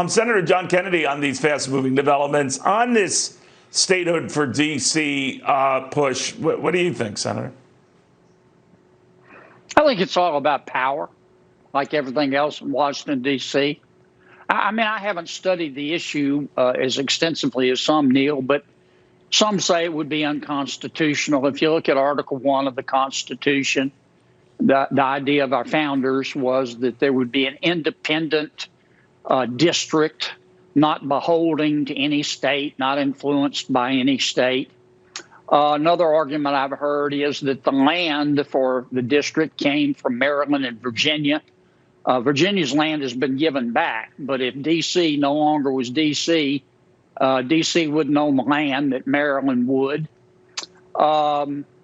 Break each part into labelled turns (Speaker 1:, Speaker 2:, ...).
Speaker 1: Senator John Kennedy on these fast-moving developments on this statehood for D.C. Push. What do you think, Senator?
Speaker 2: I think it's all about power, like everything else in Washington, D.C. I mean, I haven't studied the issue as extensively as some, Neil, but some say it would be unconstitutional. If you look at Article 1 of the Constitution, the idea of our founders was that there would be an independent district, not beholden to any state, not influenced by any state. Another argument I've heard is that the land for the district came from Maryland and Virginia. Virginia's land has been given back, but if D.C. no longer was D.C., D.C. wouldn't own the land that Maryland would.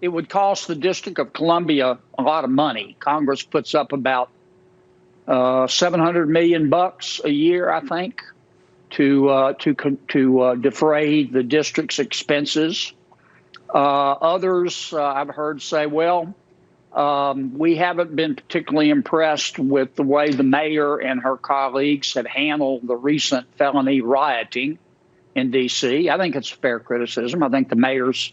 Speaker 2: It would cost the District of Columbia a lot of money. Congress puts up about $700 million a year, I think, to defray the district's expenses. Others I've heard say, well, we haven't been particularly impressed with the way the mayor and her colleagues have handled the recent felony rioting in D.C. I think it's a fair criticism. I think the mayor's,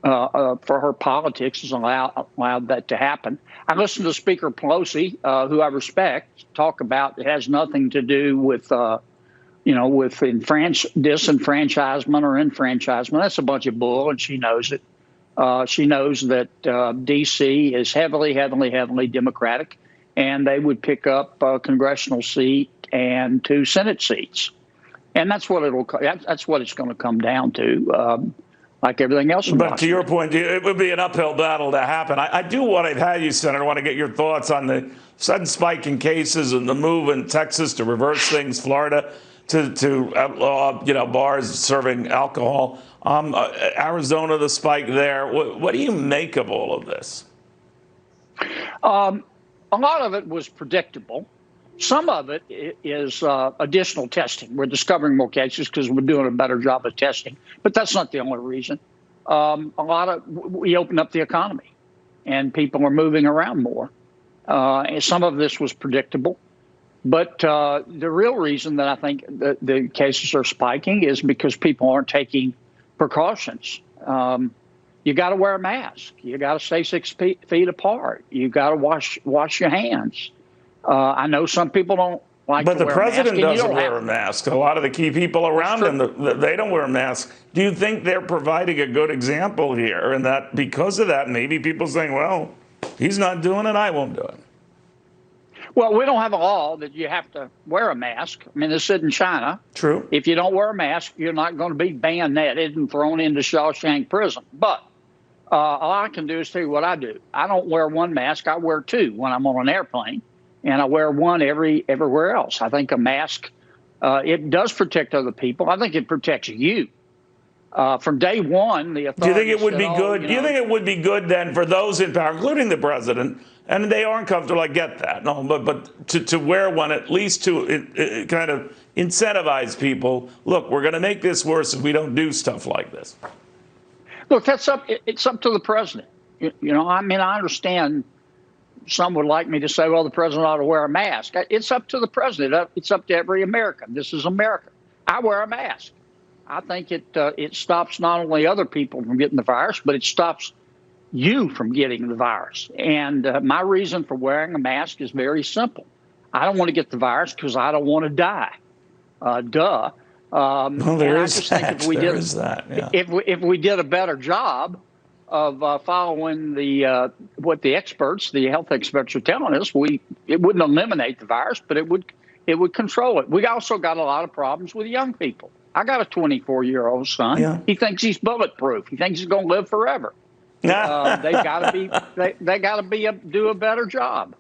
Speaker 2: for her politics, has allowed that to happen. I listened to Speaker Pelosi, who I respect, talk about it has nothing to do with with disenfranchisement or enfranchisement. That's a bunch of bull, and she knows it. She knows that D.C. is heavily Democratic, and they would pick up a congressional seat and 2 Senate seats, and that's what it's going to come down to. Like everything else.
Speaker 1: But to your point, it would be an uphill battle to happen. I do want to have you, Senator, I want to get your thoughts on the sudden spike in cases and the move in Texas to reverse things, Florida to outlaw, bars serving alcohol. Arizona, the spike there. What do you make of all of this?
Speaker 2: A lot of it was predictable. Some of it is additional testing. We're discovering more cases because we're doing a better job of testing. But that's not the only reason. We opened up the economy, and people are moving around more. And some of this was predictable. But the real reason that I think the cases are spiking is because people aren't taking precautions. You got to wear a mask. You got to stay 6 feet apart. You got to wash your hands. I know some people don't like to wear a mask. But the
Speaker 1: president doesn't wear a mask. A lot of the key people around him, they don't wear a mask. Do you think they're providing a good example here? And that because of that, maybe people saying, well, he's not doing it, I won't do it.
Speaker 2: Well, we don't have a law that you have to wear a mask. I mean, this is in China.
Speaker 1: True.
Speaker 2: If you don't wear a mask, you're not going to be bayoneted and thrown into Shawshank Prison. But all I can do is tell you what I do. I don't wear 1 mask. I wear 2 when I'm on an airplane. And I wear 1 everywhere else. I think a mask, it does protect other people. I think it protects you. From day one, the authorities.
Speaker 1: Do you think it would be good? Do you think it would be good then for those in power, including the president, and they aren't comfortable? I get that. No, but to wear one at least to kind of incentivize people. Look, we're going to make this worse if we don't do stuff like this.
Speaker 2: Look, it's up to the president. I mean, I understand. Some would like me to say, well, the president ought to wear a mask. It's up to the president. It's up to every American. This is America. I wear a mask. I think it stops not only other people from getting the virus, but it stops you from getting the virus. And my reason for wearing a mask is very simple. I don't want to get the virus because I don't want to die. Duh.
Speaker 1: Well, there is that. Yeah.
Speaker 2: If we did a better job of following what the health experts are telling us, it wouldn't eliminate the virus, but it would control it. We also got a lot of problems with young people. I got a 24-year-old son. Yeah. He thinks he's bulletproof. He thinks he's going to live forever. They got to do a better job.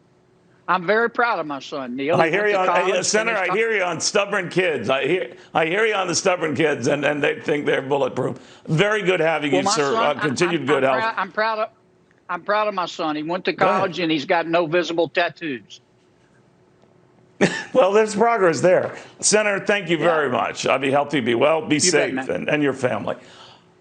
Speaker 2: I'm very proud of my son, Neil.
Speaker 1: I hear you on Senator. I hear you on stubborn kids. I hear you on the stubborn kids, and they think they're bulletproof. Very good having you, sir. Son, continued good health.
Speaker 2: I'm proud of my son. He went to college and he's got no visible tattoos.
Speaker 1: Well, there's progress there. Senator, thank you very much. Be healthy, be well, be safe,
Speaker 2: bet,
Speaker 1: and your family.